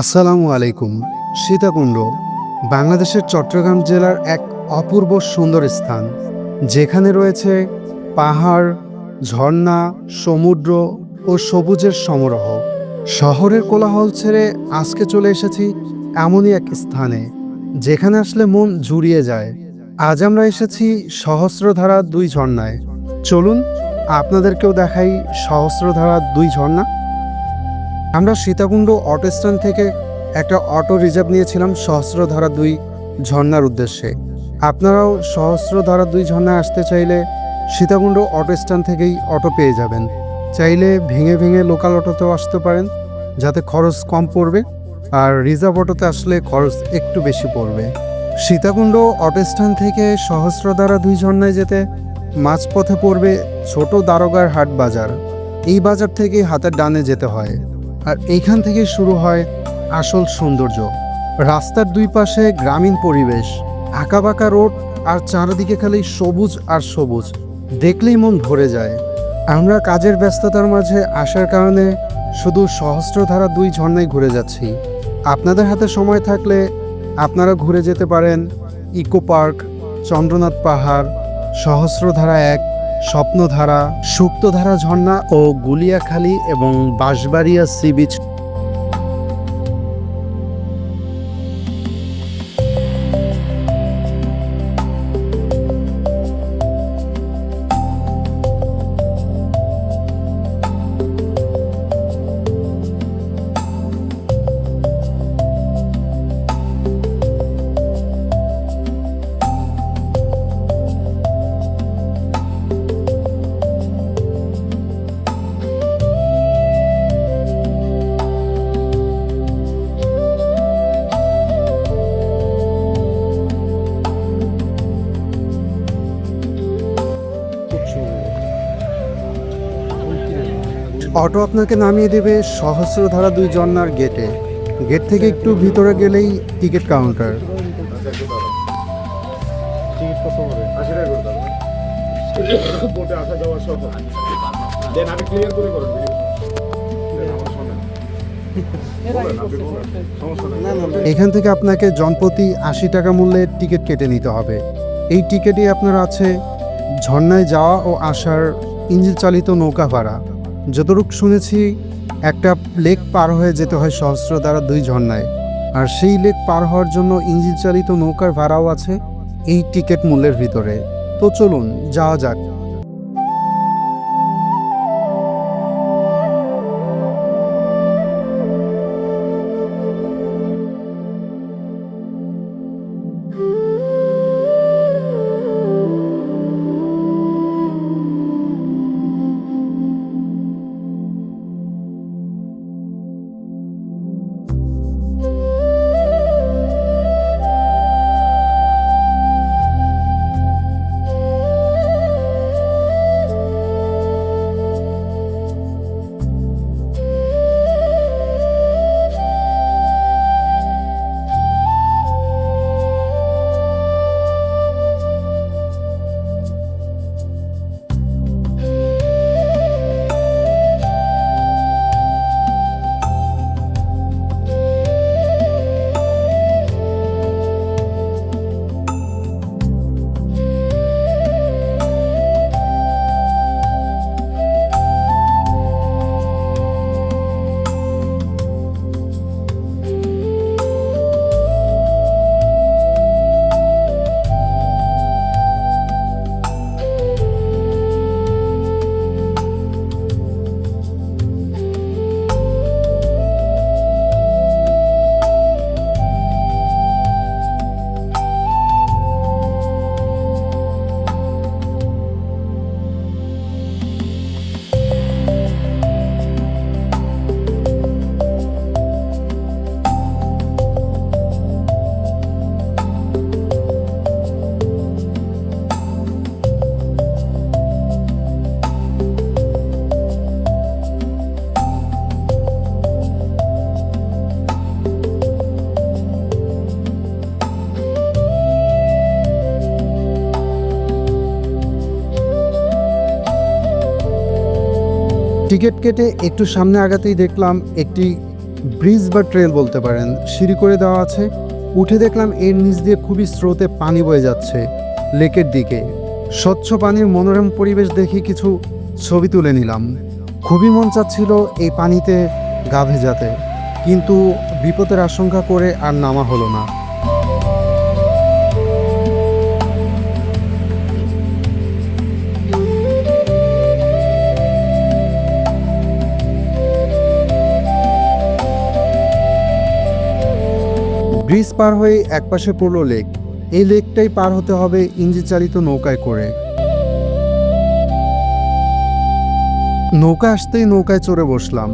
আসসালামু আলাইকুম। সীতাকুণ্ড বাংলাদেশের চট্টগ্রাম জেলার এক অপূর্ব সুন্দর স্থান, যেখানে রয়েছে পাহাড়, ঝর্ণা, সমুদ্র ও সবুজের সমারোহ। শহরের কোলাহল ছেড়ে আজকে চলে এসেছি এমনই এক স্থানে, যেখানে আসলে মন জুড়িয়ে যায়। আজ আমরা এসেছি সহস্রধারা দুই ঝর্ণায়। চলুন আপনাদেরকেও দেখাই সহস্রধারা দুই ঝর্ণা। আমরা সীতাকুণ্ড অটো স্ট্যান্ড থেকে একটা অটো রিজার্ভ নিয়েছিলাম সহস্রধারা দুই ঝর্ণার উদ্দেশ্যে। আপনারাও সহস্রধারা দুই ঝর্ণায় আসতে চাইলে সীতাকুণ্ড অটো স্ট্যান্ড থেকেই অটো পেয়ে যাবেন। চাইলে ভেঙে ভেঙে লোকাল অটোতেও আসতে পারেন, যাতে খরচ কম পড়বে, আর রিজার্ভ অটোতে আসলে খরচ একটু বেশি পড়বে। সীতাকুণ্ড অটো স্ট্যান্ড থেকে সহস্রধারা দুই ঝর্ণায় যেতে মাঝপথে পড়বে ছোট দারোগার হাট বাজার। এই বাজার থেকে হাতের ডানে যেতে হয়, আর এইখান থেকে শুরু হয় আসল সৌন্দর্য। রাস্তার দুই পাশে গ্রামীণ পরিবেশ, আঁকাবাঁকা রোড, আর চারদিকে খালি সবুজ আর সবুজ, দেখলেই মন ভরে যায়। আমরা কাজের ব্যস্ততার মাঝে আসার কারণে শুধু সহস্রধারা দুই ঝর্ণায় ঘুরে যাচ্ছি। আপনাদের হাতে সময় থাকলে আপনারা ঘুরে যেতে পারেন ইকো পার্ক, চন্দ্রনাথ পাহাড়, সহস্রধারা এক, স্বপ্নধারা, সুক্তধারা ঝর্ণা ও গুলিয়াখালী এবং বাঁশবাড়িয়া সি বিচ। অটো আপনাকে নামিয়ে দেবে সহস্রধারা দুই ঝর্ণার গেটে। গেট থেকে একটু ভিতরে গেলেই টিকিট কাউন্টার। এখান থেকে আপনাকে জনপ্রতি ৮০ টাকা মূল্যের টিকিট কেটে নিতে হবে। এই টিকিটে আপনার আছে ঝর্ণায় যাওয়া ও আসার ইঞ্জিন চালিত নৌকা ভাড়া। যতটুকু শুনেছি, একটা লেক পার হয়ে যেতে হয় সহস্রধারা দুই ঝর্ণায়, আর সেই লেক পার হওয়ার জন্য ইঞ্জিন চালিত নৌকার ভাড়াও আছে এই টিকিট মূল্যের ভিতরে। তো চলুন যাওয়া যাক। টিকিট কেটে একটু সামনে আগাতেই দেখলাম একটি ব্রিজ বা ট্রেল বলতে পারেন, সিঁড়ি করে দেওয়া আছে। উঠে দেখলাম এর নিচ দিয়ে খুবই স্রোতে পানি বয়ে যাচ্ছে লেকের দিকে। স্বচ্ছ পানির মনোরম পরিবেশ দেখে কিছু ছবি তুলে নিলাম। খুবই মন চাচ্ছিল এই পানিতে গা ভেজাতে, কিন্তু বিপদের আশঙ্কা করে আর নামা হলো না। ব্রিজ পার হয়ে একপাশে পড়লো লেক। এই লেকটাই পার হতে হবে ইঞ্জিন চালিত নৌকায় করে। নৌকা আসতেই নৌকায় চড়ে বসলাম।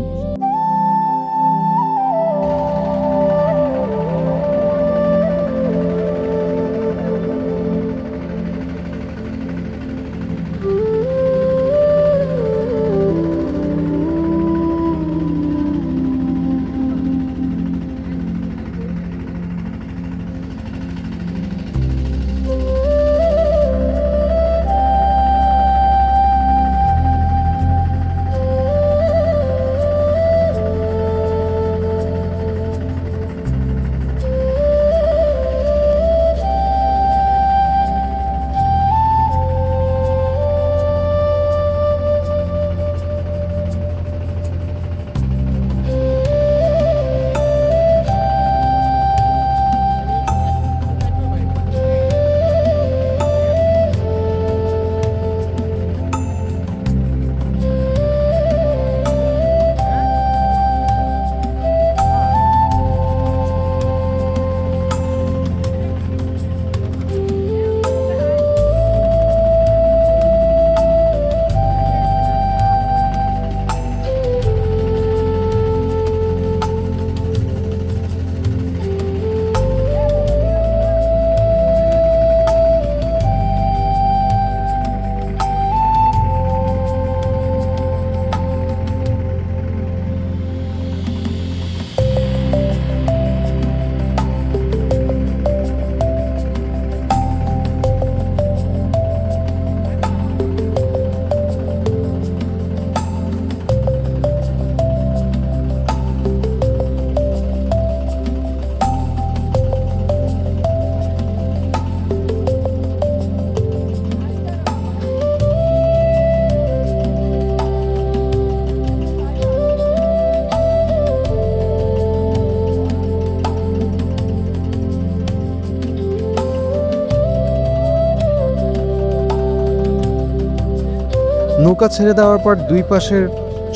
নৌকা ছেড়ে দেওয়ার পর দুই পাশের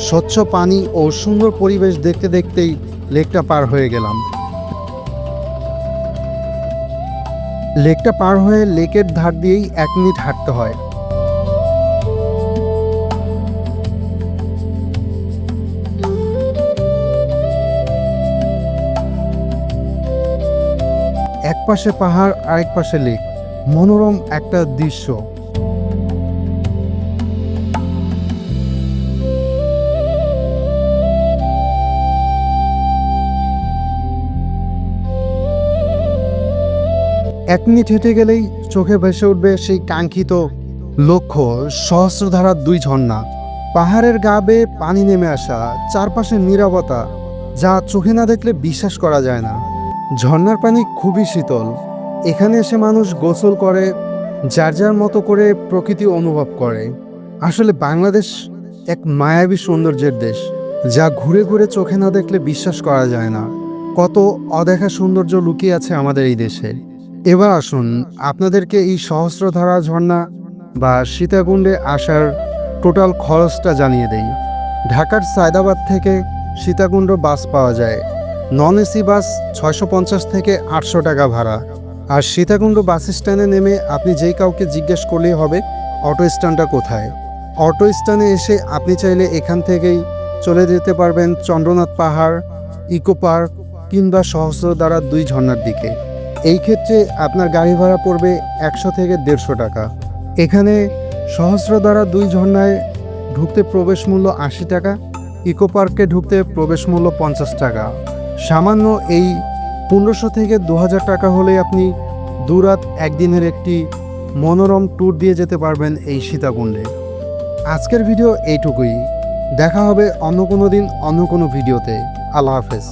স্বচ্ছ পানি ও সুন্দর পরিবেশ দেখতে দেখতেই লেকটা পার হয়ে গেলাম। লেকটা পার হয়ে লেকের ধার দিয়েই 1 মিনিট হাঁটতে হয়। এক পাশে পাহাড়, আরেক পাশে লেক, মনোরম একটা দৃশ্য। এক মিনিট হেঁটে গেলেই চোখে ভেসে উঠবে সেই কাঙ্ক্ষিত লক্ষ্য, সহস্রধারার 2 ঝর্ণা। পাহাড়ের গা বেয়ে পানি নেমে আসা, চারপাশে নীরবতা, যা চোখে না দেখলে বিশ্বাস করা যায় না। ঝর্ণার পানি খুবই শীতল। এখানে এসে মানুষ গোসল করে, যার যার মতো করে প্রকৃতি অনুভব করে। আসলে বাংলাদেশ এক মায়াবী সৌন্দর্যের দেশ, যা ঘুরে ঘুরে চোখে না দেখলে বিশ্বাস করা যায় না। কত অদেখা সৌন্দর্য লুকিয়ে আছে আমাদের এই দেশে। এবার আসুন আপনাদেরকে এই সহস্রধারা ঝর্ণা বা সীতাকুণ্ডে আসার টোটাল খরচটা জানিয়ে দেই। ঢাকার সায়দাবাদ থেকে সীতাকুণ্ড বাস পাওয়া যায়। নন এসি বাস 650 থেকে 800 টাকা ভাড়া। আর সীতাকুণ্ড বাস স্ট্যান্ডে নেমে আপনি যেই কাউকে জিজ্ঞেস করলেই হবে অটো স্ট্যান্ডটা কোথায়। অটো স্ট্যান্ডে এসে আপনি চাইলে এখান থেকেই চলে যেতে পারবেন চন্দ্রনাথ পাহাড়, ইকো পার্ক কিংবা সহস্রধারা 2 ঝর্ণার দিকে। এই ক্ষেত্রে আপনার গাড়ি ভাড়া পড়বে 100 থেকে 150 টাকা। এখানে সহস্রধারা 2 ঝর্ণায় ঢুকতে প্রবেশ মূল্য 80 টাকা, ইকো পার্কে ঢুকতে প্রবেশ মূল্য 50 টাকা। সামান্য এই 1500 থেকে 2000 টাকা হলে আপনি 2 রাত 1 দিনের একটি মনোরম ট্যুর দিয়ে যেতে পারবেন এই সীতাকুণ্ডে। আজকের ভিডিও এইটুকুই। দেখা হবে অন্য কোনো দিন অন্য কোনো ভিডিওতে। আল্লাহ হাফেজ।